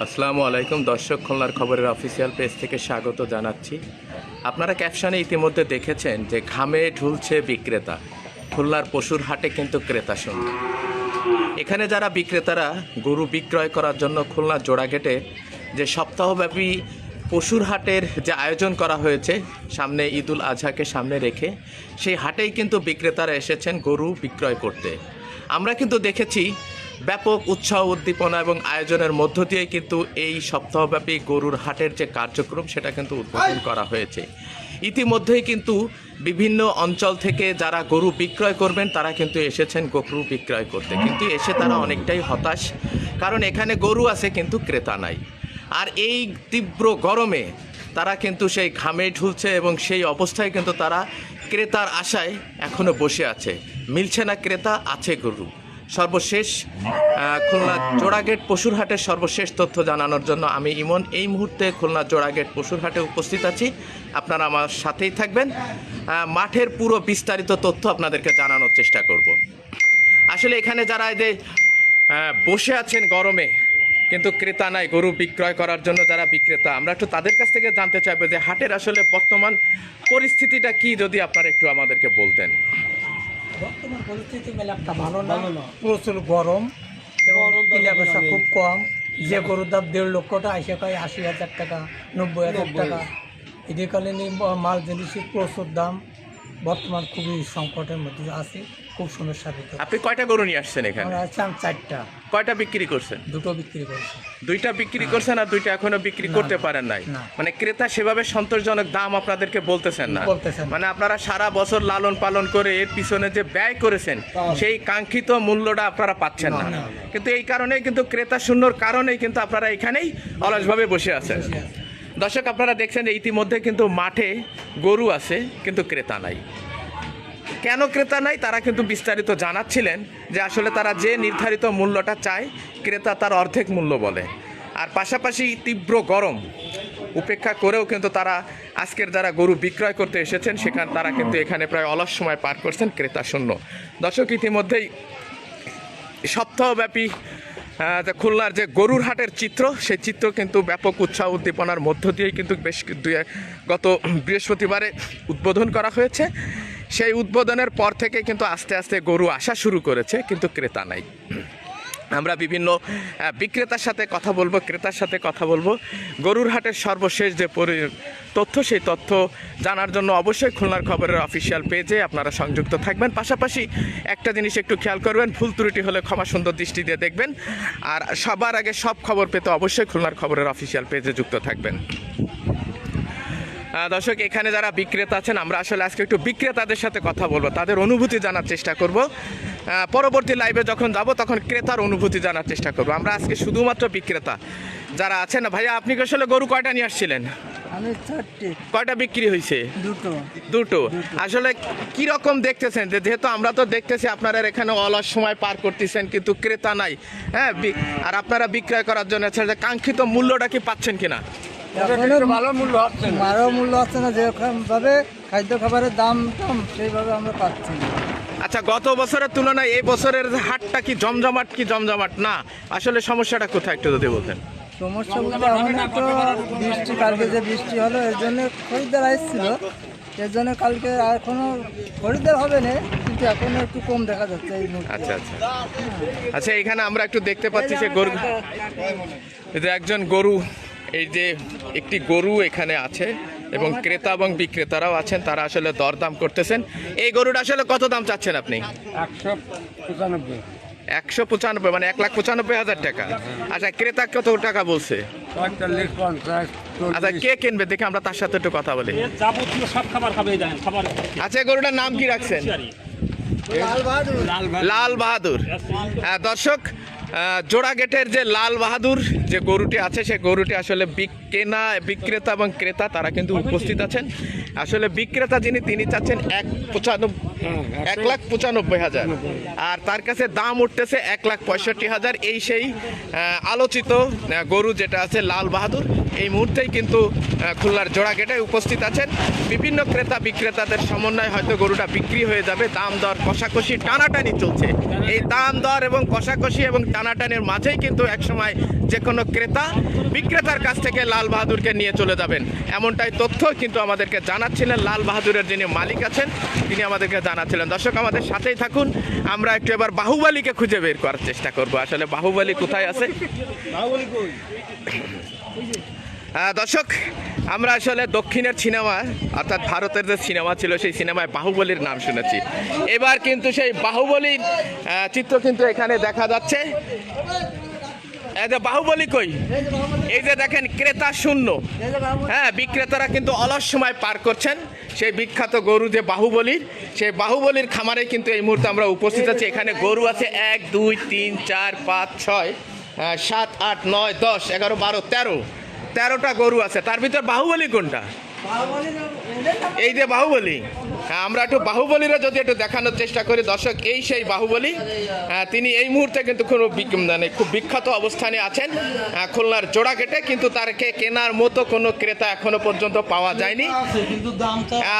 আসসালামু আলাইকুম দর্শক, খুলনার খবরের অফিসিয়াল পেজ থেকে স্বাগত জানাচ্ছি। আপনারা ক্যাপশনে ইতিমধ্যে দেখেছেন যে ঘামে ঢুলছে বিক্রেতা। খুলনার পশুর হাটে কিন্তু ক্রেতা শূন্য। এখানে যারা বিক্রেতারা গরু বিক্রয় করার জন্য খুলনা জোড়াগেটে যে সপ্তাহব্যাপী পশুর হাটের যে আয়োজন করা হয়েছে সামনে ঈদুল আজহাকে সামনে রেখে, সেই হাটেই কিন্তু বিক্রেতারা এসেছেন গরু বিক্রয় করতে। আমরা কিন্তু দেখেছি ব্যাপক উৎসাহ উদ্দীপনা এবং আয়োজনের মধ্য দিয়ে কিন্তু এই সপ্তাহব্যাপী গরুর হাটের যে কার্যক্রম সেটা কিন্তু উদ্বোধন করা হয়েছে। ইতিমধ্যেই কিন্তু বিভিন্ন অঞ্চল থেকে যারা গরু বিক্রয় করবেন তারা কিন্তু এসেছেন গরু বিক্রয় করতে, কিন্তু এসে তারা অনেকটাই হতাশ, কারণ এখানে গরু আছে কিন্তু ক্রেতা নাই। আর এই তীব্র গরমে তারা কিন্তু সেই ঘামে ঝুলছে এবং সেই অবস্থায় কিন্তু তারা ক্রেতার আশায় এখনও বসে আছে। মিলছে না ক্রেতা, আছে গরু। সর্বশেষ খুলনা জোড়াগেট পশুর হাটের সর্বশেষ তথ্য জানানোর জন্য আমি ইমন এই মুহূর্তে খুলনা জোড়াগেট পশুর হাটে উপস্থিত আছি। আপনারা আমার সাথেই থাকবেন, মাঠের পুরো বিস্তারিত তথ্য আপনাদেরকে জানানোর চেষ্টা করব। আসলে এখানে যারা এদের বসে আছেন গরমে কিন্তু ক্রেতা নাই গরু বিক্রয় করার জন্য, যারা বিক্রেতা, আমরা একটু তাদের কাছ থেকে জানতে চাইবো যে হাটের আসলে বর্তমান পরিস্থিতিটা কি, যদি আপনারা একটু আমাদেরকে বলতেন। বর্তমান পরিস্থিতি মেলা একটা ভালো না, প্রচুর গরম এবং কিনা বেচা খুব কম। যে গরুর দাম 1.5 লক্ষ টাকা এসে পায় 80,000 টাকা, 90,000 টাকা। এদিকালীন মাল জিনিসের প্রচুর দাম। বর্তমান খুবই সংকটের মধ্যে আছে, খুব সমস্যার ভিতরে। আপনি কয়টা গরু নিয়ে আসছেন এখানে? আমরা আসলাম 4টা। কয়টা বিক্রি করছেন? 2টো বিক্রি করছি। 2টা বিক্রি করছেন আর 2টা এখনো বিক্রি করতে পারেন নাই? না। মানে ক্রেতা সেভাবে সন্তোষজনক দাম আপনাদেরকে বলতেছেন না? মানে আপনারা সারা বছর লালন পালন করে এর পিছনে যে ব্যয় করেছেন সেই কাঙ্ক্ষিত মূল্যটা আপনারা পাচ্ছেন না। কিন্তু এই কারণেই কিন্তু ক্রেতা শূন্যর কারণেই কিন্তু আপনারা এখানেই অলসভাবে বসে আছেন। দর্শক, আপনারা দেখছেন যে ইতিমধ্যে কিন্তু মাঠে গরু আছে কিন্তু ক্রেতা নাই। কেন ক্রেতা নাই তারা কিন্তু বিস্তারিত জানাচ্ছিলেন যে আসলে তারা যে নির্ধারিত মূল্যটা চায় ক্রেতা তার অর্ধেক মূল্য বলে। আর পাশাপাশি তীব্র গরম উপেক্ষা করেও কিন্তু তারা আজকের যারা গরু বিক্রয় করতে এসেছেন সেখানে তারা কিন্তু এখানে প্রায় অলস সময় পার করছেন ক্রেতা শূন্য। দর্শক, ইতিমধ্যেই সপ্তাহব্যাপী খুলনার যে গরুর হাটের চিত্র, সেই চিত্র কিন্তু ব্যাপক উৎসাহ উদ্দীপনার মধ্য দিয়েই কিন্তু গত বৃহস্পতিবারে উদ্বোধন করা হয়েছে। সেই উদ্বোধনের পর থেকে কিন্তু আস্তে আস্তে গরু আসা শুরু করেছে, কিন্তু ক্রেতা নাই। আমরা বিভিন্ন বিক্রেতার সাথে কথা বলবো, ক্রেতার সাথে কথা বলবো। গরুর হাটের সর্বশেষ যে তথ্য, সেই তথ্য জানার জন্য অবশ্যই খুলনার খবরের অফিসিয়াল পেজে আপনারা সংযুক্ত থাকবেন। পাশাপাশি একটা জিনিস একটু খেয়াল করবেন, ভুল ত্রুটি হলে ক্ষমা সুন্দর দৃষ্টি দিয়ে দেখবেন। আর সবার আগে সব খবর পেতে অবশ্যই খুলনার খবরের অফিসিয়াল পেজে যুক্ত থাকবেন। দর্শক, এখানে যারা বিক্রেতা আছেন আমরা আসলে আজকে একটু বিক্রেতাদের সাথে কথা বলবো, তাদের অনুভূতি জানার চেষ্টা করব। পরবর্তী লাইভে যখন যাব তখন ক্রেতার অনুভূতি জানার চেষ্টা করব। আমরা আজকে শুধুমাত্র বিক্রেতা যারা আছেন। ভাইয়া, আপনি আসলে গরু কয়টা নিয়ে আসছিলেন? আমি 4টি। কয়টা বিক্রি হয়েছে? 2টো। আসলে কি রকম দেখতেছেন, যেহেতু আমরা তো দেখতেছি আপনারা এখানে অলস সময় পার করতেছেন কিন্তু ক্রেতা নাই, হ্যাঁ, আর আপনারা বিক্রয় করার জন্য কাঙ্ক্ষিত মূল্যটা কি পাচ্ছেন কিনা? ভালো মূল্য হচ্ছে না, যেভাবে খাদ্য খাবারের দাম কম সেইভাবে আমরা পাচ্ছি না। আচ্ছা, গত বছরের তুলনায় এই বছরের হাটটা কি জমজমাট না? আসলে সমস্যাটা কোথায় একটু যদি বলতেন। সমস্যা বলতে এখন তো বৃষ্টি, কালকে যে বৃষ্টি হলো এর জন্য খরিদ্দার আসছিল, এর জন্য কালকে এখনো খরিদ্দার হবে না, কিন্তু এখনো একটু কম দেখা যাচ্ছে এই মুহূর্তে। আচ্ছা, এখানে আমরা একটু দেখতে পাচ্ছি যে গরু, একজন গরু, এই যে একটি গরু এখানে আছে এবং ক্রেতা এবং বিক্রেতারাও আছেন, তারা আসলে দরদাম করতেছেন। এই গরুটা আসলে কত দাম চাচ্ছেন আপনি? 195। 195, মানে 1,95,000 টাকা। আচ্ছা, ক্রেতা কত টাকা বলছে? 45, 50। আচ্ছা, কে কিনবে দেখে আমরা তার সাথে একটু কথা বলি। আচ্ছা, গরুটার নাম কি রাখছেন? লাল বাহাদুর। দর্শক, জোড়াগেটের যে লাল বাহাদুর যে গরুটি আছে, সে গরুটি আসলে বিক্রেতা এবং ক্রেতা তারা কিন্তু উপস্থিত আছেন। আসলে বিক্রেতা যিনি, তিনি চাচ্ছেন 195 1,95,000, আর তার কাছে দাম উঠতেছে 1,65,000। এই সেই আলোচিত গরু যেটা আছে লাল বাহাদুর, এই মুহূর্তেই কিন্তু খুলনার জোড়াঘাটে উপস্থিত আছেন। বিভিন্ন ক্রেতা বিক্রেতাদের সমন্বয়ে হয়তো গরুটা বিক্রি হয়ে যাবে। দাম দর কষাকষি টানাটানি চলছে। এই দাম দর এবং কষাকষি এবং টানাটানির মাঝেই কিন্তু একসময় যে কোনো ক্রেতা বিক্রেতার কাছ থেকে লাল বাহাদুরকে নিয়ে চলে যাবেন, এমনটাই তথ্য কিন্তু আমাদেরকে জানাচ্ছিলেন লাল বাহাদুরের যিনি মালিক আছেন, তিনি আমাদেরকে জানাচ্ছিলেন। দর্শক আমাদের সাথেই থাকুন, আমরা একটু এবার বাহুবলীকে খুঁজে বের করার চেষ্টা করব। আসলে বাহুবলী কোথায় আছে? দর্শক, আমরা আসলে দক্ষিণের সিনেমা অর্থাৎ ভারতের যে সিনেমা ছিল সেই সিনেমায় বাহুবলীর নাম শুনেছি। এবার কিন্তু সেই বাহুবলীর চিত্র কিন্তু এখানে দেখা যাচ্ছে। এই যে বাহুবলী কই, এই যে দেখেন ক্রেতা শূন্য। হ্যাঁ, বিক্রেতারা কিন্তু অলস সময় পার করছেন। সেই বিখ্যাত গরু যে বাহুবলীর, সেই বাহুবলীর খামারে কিন্তু এই মুহূর্তে আমরা উপস্থিত আছি। এখানে গরু আছে 1, 2, 3, 4, 5, 6, 7, 8, 9, 10, 11, 12, 13টা গরু আছে। তার ভিতর বাহুবলী কোনটা? এই যে বাহুবলী। হ্যাঁ, আমরা একটু বাহুবলীরা যদি একটু দেখানোর চেষ্টা করি দর্শক, এই সেই বাহুবলী। তিনি এই মুহূর্তে কিন্তু খুব বিখ্যাত অবস্থানে আছেন খুলনার জোড়াঘাটে, কিন্তু তারকে কেনার মতো কোনো ক্রেতা এখনো পর্যন্ত পাওয়া যায়নি।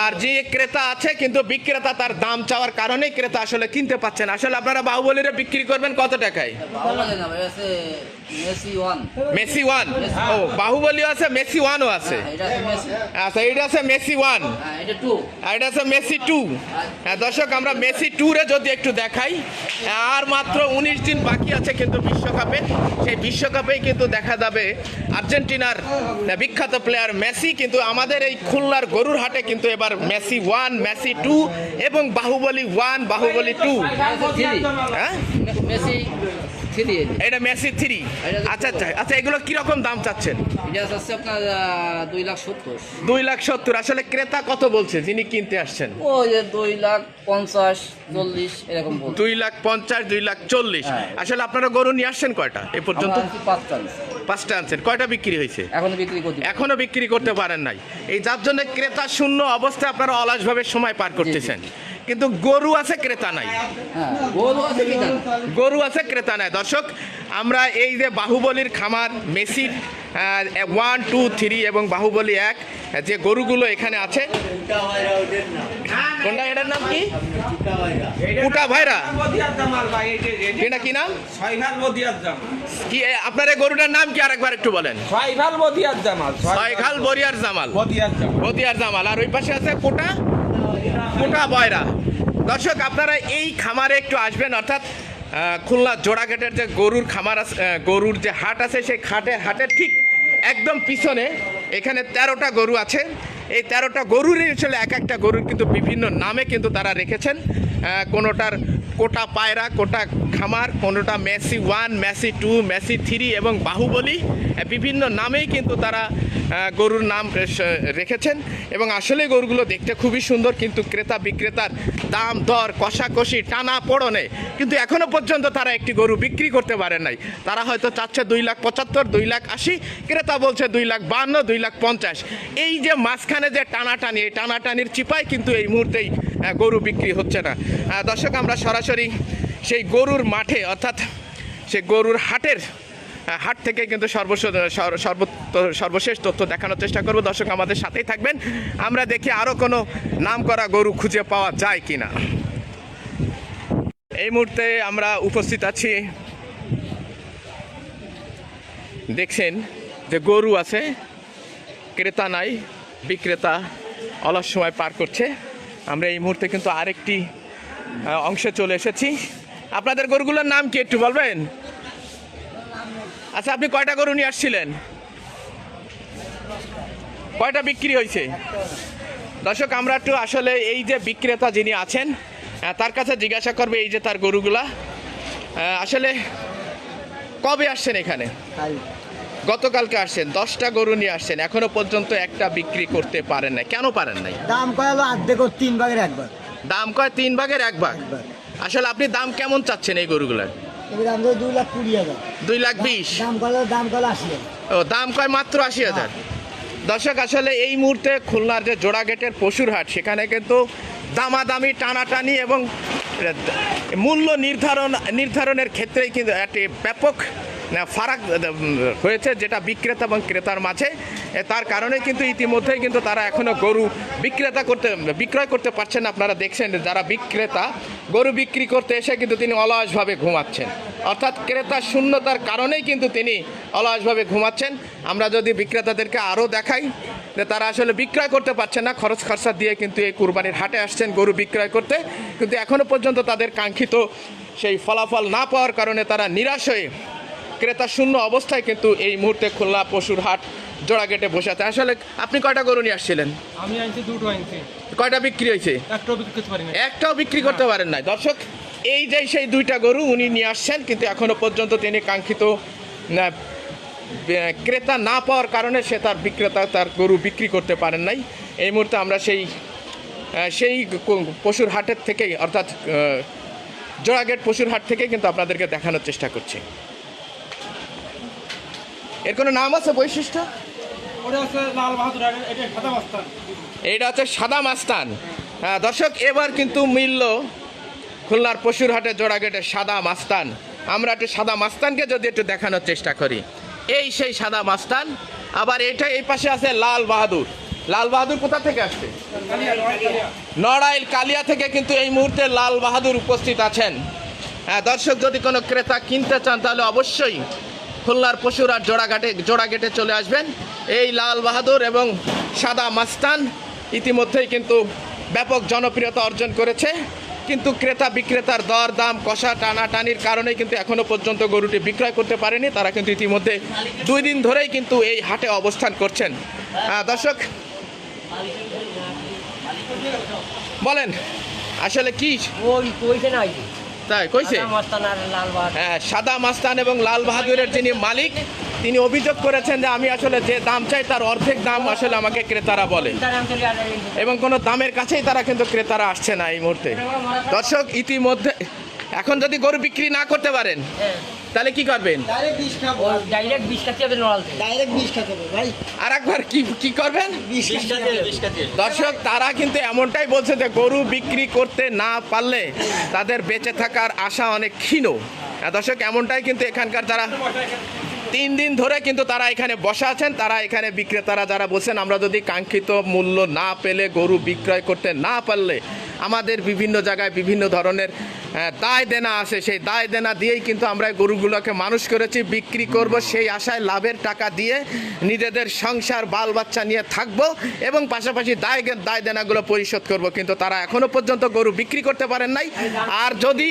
আর যে ক্রেতা আছে কিন্তু বিক্রেতা তার দাম চাওয়ার কারণেই ক্রেতা আসলে কিনতে পাচ্ছেন। আসলে আপনারা বাহুবলীরা বিক্রি করবেন কত টাকায়? Messi one. ও, বাহুবলী আছে, মেসি ওয়ানও আছে। আচ্ছা, এটা আছে মেসি ওয়ান, এটা আছে মেসি টু। দর্শক, আমরা মেসি টু রে যদি একটু দেখাই, আর মাত্র 19 দিন বাকি আছে কিন্তু বিশ্বকাপে। সেই বিশ্বকাপেই কিন্তু দেখা যাবে আর্জেন্টিনার বিখ্যাত প্লেয়ার মেসি কিন্তু আমাদের এই খুলনার গরুর হাটে কিন্তু এবার মেসি ওয়ান, মেসি টু এবং বাহুবলী ওয়ান, বাহুবলী টু। হ্যাঁ, এটা মেসি থ্রি। আচ্ছা আচ্ছা আচ্ছা, এগুলো কিরকম দাম চাচ্ছেন? আপনার 2,70,000। 2,70,000। আসলে ক্রেতা কত বলছে যিনি কিনতে আসছেন? ওই যে 2,50,000-40 এরকম বলছে। 2,50,000, 2,40,000। হ্যাঁ। আসলে আপনারা গরু নিয়ে আসছেন কয়টা এ পর্যন্ত? 5টা। 5টা আনছেন। কয়টা বিক্রি হয়েছে? এখনো বিক্রি করতে পারেন নাই। এই যার জন্য ক্রেতা শূন্য অবস্থায় আপনারা অলসভাবে সময় পার করতেছেন। কিন্তু গরু আছে, ক্রেতা নাই। হ্যাঁ, গরু আছে কিনা? গরু আছে, ক্রেতা নাই। দর্শক, আমরা এই যে বাহুবলীর খামার মেসির 1, 2, 3 এবং বাহুবলী 1 যে গরুগুলো এখানে আছে, কোনটা, এটার নাম কি? কুটা ভাইরা। এটা কি নাম? কি আপনার এই গরুটার নাম কি আরেকবার একটু বলেন? ছয়ঘাল বদিয়ার জামাল। ছয়ঘাল বরিয়ার জামাল। বদিয়ার জামাল। আর ওই পাশে আছে কোটা বয়রা। দর্শক, আপনারা এই খামারে একটু আসবেন, অর্থাৎ খুলনা জোড়াঘাটের যে গরুর খামার আছে, গরুর যে হাট আছে, সেই হাটের ঠিক একদম পিছনে এখানে 13টা গরু আছে। এই 13টা গরুরই আসলে এক একটা গরুর কিন্তু বিভিন্ন নামে কিন্তু তারা রেখেছেন। কোনোটার কোটা পায়রা, কোটা খামার, কোনোটা Messi one, Messi two, Messi three এবং বাহুবলী, বিভিন্ন নামেই কিন্তু তারা গরুর নাম রেখেছেন। এবং আসলে গরুগুলো দেখতে খুবই সুন্দর, কিন্তু ক্রেতা বিক্রেতার দাম দর কষাকষি টানা পড়নে কিন্তু এখনো পর্যন্ত তারা একটি গরু বিক্রি করতে পারে নাই। তারা হয়তো চাচ্ছে 2,75,000, 2,80,000, ক্রেতা বলছে 2,52,000, 2,50,000। এই যে মাঝখানে যে টানাটানি, এই টানাটানির চিপায় কিন্তু এই মুহূর্তেই গরু বিক্রি হচ্ছে না। দর্শক, আমরা সরাসরি সেই গরুর মাঠে অর্থাৎ সেই গরুর হাট থেকে কিন্তু সর্বশেষ তথ্য দেখানোর চেষ্টা করব। দর্শক, আমাদের সাথেই থাকবেন, আমরা দেখি আরও কোনো নাম করা গরু খুঁজে পাওয়া যায় কিনা। এই মুহূর্তে আমরা উপস্থিত আছি, দেখছেন যে গরু আছে, ক্রেতা নাই, বিক্রেতা অলস সময় পার করছে। আমরা এই মুহূর্তে কিন্তু আরেকটি অংশে চলে এসেছি। আপনাদের গরুগুলোর নাম কি একটু বলবেন? আচ্ছা, আপনি কয়টা গরু নিয়ে আসছিলেন? কয়টা বিক্রি হয়েছে? দর্শক, আমরা একটু আসলে এই যে বিক্রেতা যিনি আছেন তার কাছে জিজ্ঞাসা করবে, এই যে তার গরুগুলা আসলে কবে আসছেন এখানে? গতকালকে আসছেন, 10টা গরু নিয়ে আসছেন, এখনো পর্যন্ত একটা বিক্রি করতে পারেন না। কেন পারেন নাই? দাম কয় অর্ধেক, 3 ভাগের 1 ভাগ। দাম কয় 3 ভাগের 1 ভাগ। আসলে আপনি দাম কেমন চাচ্ছেন এই গরুগুলার? দাম 2,20,000। 2,20,000। দাম কয় 80,000। ও, দাম কয় মাত্র 80,000। দর্শক, আসলে এই মুহূর্তে খুলনার যে জোড়াঘাটের পশুর হাট, সেখানে কিন্তু দামাদামি টানাটানি এবং মূল্য নির্ধারণের ক্ষেত্রেই কিন্তু একটি ব্যাপক ফারাক হয়েছে, যেটা বিক্রেতা এবং ক্রেতার মাঝে। তার কারণে কিন্তু ইতিমধ্যেই কিন্তু তারা এখনও গরু বিক্রয় করতে পারছেন না। আপনারা দেখছেন যারা বিক্রেতা গরু বিক্রি করতে এসে কিন্তু তিনি অলসভাবে ঘুমাচ্ছেন, অর্থাৎ ক্রেতা শূন্যতার কারণেই কিন্তু তিনি অলসভাবে ঘুমাচ্ছেন। আমরা যদি বিক্রেতাদেরকে আরও দেখাই যে তারা আসলে বিক্রয় করতে পারছেন না, খরচ খরচা দিয়ে কিন্তু এই কুরবানির হাটে আসছেন গরু বিক্রয় করতে, কিন্তু এখনও পর্যন্ত তাদের কাঙ্ক্ষিত সেই ফলাফল না পাওয়ার কারণে তারা নিরাশ হয়ে ক্রেতা শূন্য অবস্থায় কিন্তু এই মুহূর্তে খুলনা পশুর হাট জোড়াগেটে বসে আছে। আসলে আপনি কয়টা গরু নিয়ে আসছিলেন? আমি আনছি দুটো আনছি, কয়টা বিক্রি হয়েছে? একটাও বিক্রি করতে পারি না। একটাও বিক্রি করতে পারেন নাই। দর্শক, এই যে সেই দুইটা গরু উনি নিয়ে আসছেন, কিন্তু এখনো পর্যন্ত তিনি কাঙ্ক্ষিত ক্রেতা না পাওয়ার কারণে সে তার গরু বিক্রি করতে পারেন নাই। এই মুহূর্তে আমরা সেই পশুর হাটের থেকেই, অর্থাৎ জোড়াগেট পশুর হাট থেকে কিন্তু আপনাদেরকে দেখানোর চেষ্টা করছি। এর কোনো নাম আছে, বৈশিষ্ট্য? ওটা হচ্ছে লাল বাহাদুর, এটা সাদা মাস্তান। এইটা হচ্ছে সাদা মাস্তান। দর্শক, এবার কিন্তু মিলল খুলনার পশুর হাটে জোড়াগেটের সাদা মাস্তান। আমরা একটু সাদা মাস্তানকে যদি একটু দেখানোর চেষ্টা করি, এই সেই সাদা মাস্তান। আবার এটা এই পাশে আছে লাল বাহাদুর। লাল বাহাদুর কোথা থেকে আসছে? নড়াইল কালিয়া থেকে কিন্তু এই মুহূর্তে লাল বাহাদুর উপস্থিত আছেন। দর্শক, যদি কোনো ক্রেতা কিনতে চান তাহলে অবশ্যই খুলনার পশুর হাট জোড়াগেটে চলে আসবেন। এই লাল বাহাদুর এবং সাদা মাস্তান ইতিমধ্যেই কিন্তু ব্যাপক জনপ্রিয়তা অর্জন করেছে, কিন্তু ক্রেতা বিক্রেতার দর দাম কষা টানাটানির কারণে কিন্তু এখনো পর্যন্ত গরুটি বিক্রয় করতে পারেনি। তারা কিন্তু ইতিমধ্যে 2 দিন ধরেই কিন্তু এই হাটে অবস্থান করছেন। দর্শক, বলেন আসলে কি তাই কইছে? হ্যাঁ, সাদা মাস্তান এবং লাল বাহাদুরের যিনি মালিক, তিনি অভিযোগ করেছেন যে আমি আসলে যে দাম চাই তার অর্ধেক দাম আসলে আমাকে ক্রেতারা বলে, এবং কোনো দামের কাছেই তারা কিন্তু ক্রেতারা আসছে না এই মুহূর্তে। দর্শক, ইতিমধ্যে এখন যদি গরু বিক্রি না করতে পারেন তাহলে কি করবেন? আর একবার কি করবেন? দর্শক, তারা কিন্তু এমনটাই বলছে যে গরু বিক্রি করতে না পারলে তাদের বেঁচে থাকার আশা অনেক ক্ষীণ। দর্শক, এমনটাই কিন্তু এখানকার যারা 3 দিন ধরে কিন্তু তারা এখানে বসা আছেন, তারা এখানে বিক্রেতারা যারা বলছেন আমরা যদি কাঙ্ক্ষিত মূল্য না পেলে গরু বিক্রয় করতে না পারলে আমাদের বিভিন্ন জায়গায় বিভিন্ন ধরনের দায় দেনা আছে, সেই দায় দেনা দিয়েই কিন্তু আমরা গরুগুলোকে মানুষ করেছি, বিক্রি করব সেই আশায় লাভের টাকা দিয়ে নিজেদের সংসার বাল বাচ্চা নিয়ে থাকব এবং পাশাপাশি দায় দেনাগুলো পরিশোধ করব, কিন্তু তারা এখনো পর্যন্ত গরু বিক্রি করতে পারেন নাই। আর যদি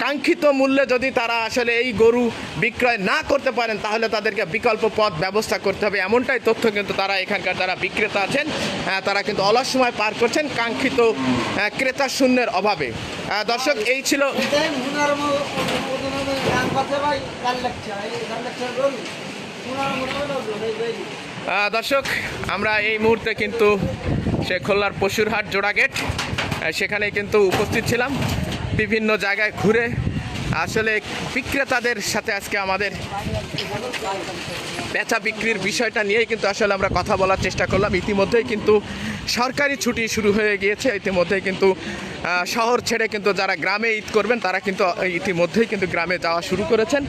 কাঙ্ক্ষিত মূল্যে যদি তারা আসলে এই গরু বিক্রয় না করতে পারেন তাহলে তাদেরকে বিকল্প পথ ব্যবস্থা করতে হবে, এমনটাই তথ্য কিন্তু তারা এখানকার যারা বিক্রেতা আছেন তারা কিন্তু অলস সময় পার করছেন কাঙ্ক্ষিত ক্রেতা শূন্যের অভাবে। দর্শক, এই ছিল দর্শক, আমরা এই মুহূর্তে কিন্তু সে খুলনার পশুর হাট জোড়াগেট সেখানে কিন্তু উপস্থিত ছিলাম। বিভিন্ন জায়গায় ঘুরে আসলে বিক্রেতাদের সাথে আজকে আমাদের বেচা বিক্রির বিষয়টা নিয়েই কিন্তু আসলে আমরা কথা বলার চেষ্টা করলাম। ইতিমধ্যেই কিন্তু সরকারি ছুটি শুরু হয়ে গিয়েছে, ইতিমধ্যেই কিন্তু শহর ছেড়ে কিন্তু যারা গ্রামে ঈদ করবেন তারা কিন্তু ইতিমধ্যেই কিন্তু গ্রামে যাওয়া শুরু করেছেন।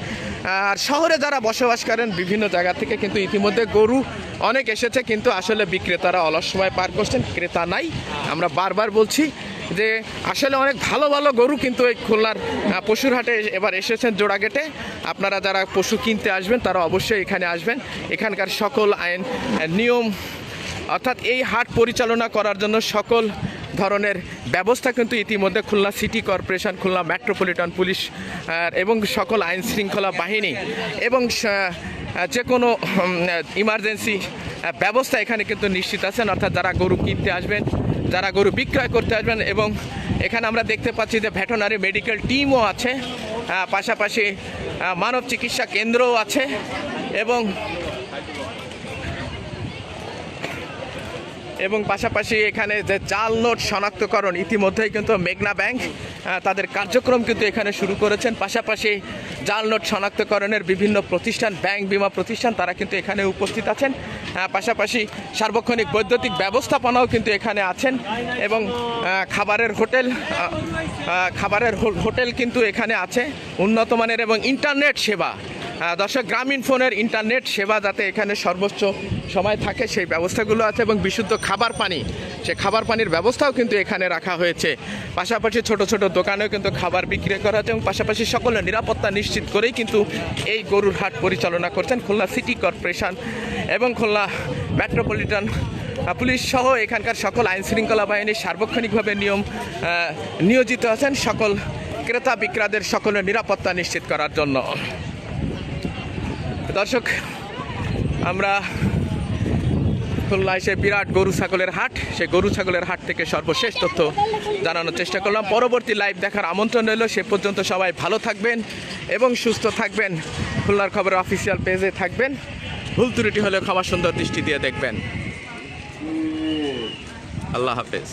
আর শহরে যারা বসবাস করেন বিভিন্ন জায়গা থেকে কিন্তু ইতিমধ্যে গরু অনেক এসেছে, কিন্তু আসলে বিক্রেতারা অলস সময় পার করছেন, ক্রেতা নাই। আমরা বারবার বলছি যে আসলে অনেক ভালো ভালো গরু কিন্তু এই খুলনার পশুর হাটে এবার এসেছেন জোড়াগেটে। আপনারা যারা পশু কিনতে আসবেন তারা অবশ্যই এখানে আসবেন। এখানকার সকল আইন নিয়ম, অর্থাৎ এই হাট পরিচালনা করার জন্য সকল ধরনের ব্যবস্থা কিন্তু ইতিমধ্যে Khulna city corporation, Khulna metropolitan police এবং সকল আইন শৃঙ্খলা বাহিনী এবং যে কোনো ইমার্জেন্সি ব্যবস্থা এখানে কিন্তু নিশ্চিত আছেন। অর্থাৎ যারা গরু কিনতে আসবেন, যারা গরু বিক্রয় করতে আসবেন, এবং এখানে আমরা দেখতে পাচ্ছি যে ভেটেরিনারি মেডিকেল টিমও আছে, পাশাপাশি মানব চিকিৎসা কেন্দ্রও আছে, এবং এবং পাশাপাশি এখানে যে জাল নোট শনাক্তকরণ ইতিমধ্যেই কিন্তু মেঘনা ব্যাংক তাদের কার্যক্রম কিন্তু এখানে শুরু করেছেন। পাশাপাশি জাল নোট শনাক্তকরণের বিভিন্ন প্রতিষ্ঠান, ব্যাংক, বীমা প্রতিষ্ঠান তারা কিন্তু এখানে উপস্থিত আছেন। পাশাপাশি সার্বক্ষণিক বৈদ্যুতিক ব্যবস্থাপনাও কিন্তু এখানে আছেন এবং খাবারের হোটেল কিন্তু এখানে আছে, উন্নত মানের এবং ইন্টারনেট সেবা। দর্শক, গ্রামীণ ফোনের ইন্টারনেট সেবা যাতে এখানে সর্বোচ্চ সময় থাকে সেই ব্যবস্থাগুলো আছে এবং বিশুদ্ধ খাবার পানি, সে খাবার পানির ব্যবস্থাও কিন্তু এখানে রাখা হয়েছে। পাশাপাশি ছোট ছোট দোকানেও কিন্তু খাবার বিক্রি করা হচ্ছে এবং পাশাপাশি সকলের নিরাপত্তা নিশ্চিত করেই কিন্তু এই গরুর হাট পরিচালনা করছেন খুলনা সিটি কর্পোরেশন এবং খুলনা মেট্রোপলিটন পুলিশ সহ এখানকার সকল আইন শৃঙ্খলা বাহিনী সার্বক্ষণিকভাবে নিয়োজিত আছেন সকল ক্রেতা বিক্রেতাদের সকলের নিরাপত্তা নিশ্চিত করার জন্য। দর্শক, আমরা খুলনা এসে বিরাট গরু ছাগলের হাট, সেই গরু ছাগলের হাট থেকে সর্বশেষ তথ্য জানানোর চেষ্টা করলাম। পরবর্তী লাইভ দেখার আমন্ত্রণ রইল। সে পর্যন্ত সবাই ভালো থাকবেন এবং সুস্থ থাকবেন। খুলনার খবরের অফিসিয়াল পেজে থাকবেন। ভুল ত্রুটি হলে ক্ষমা সুন্দর দৃষ্টি দিয়ে দেখবেন। আল্লাহ হাফেজ।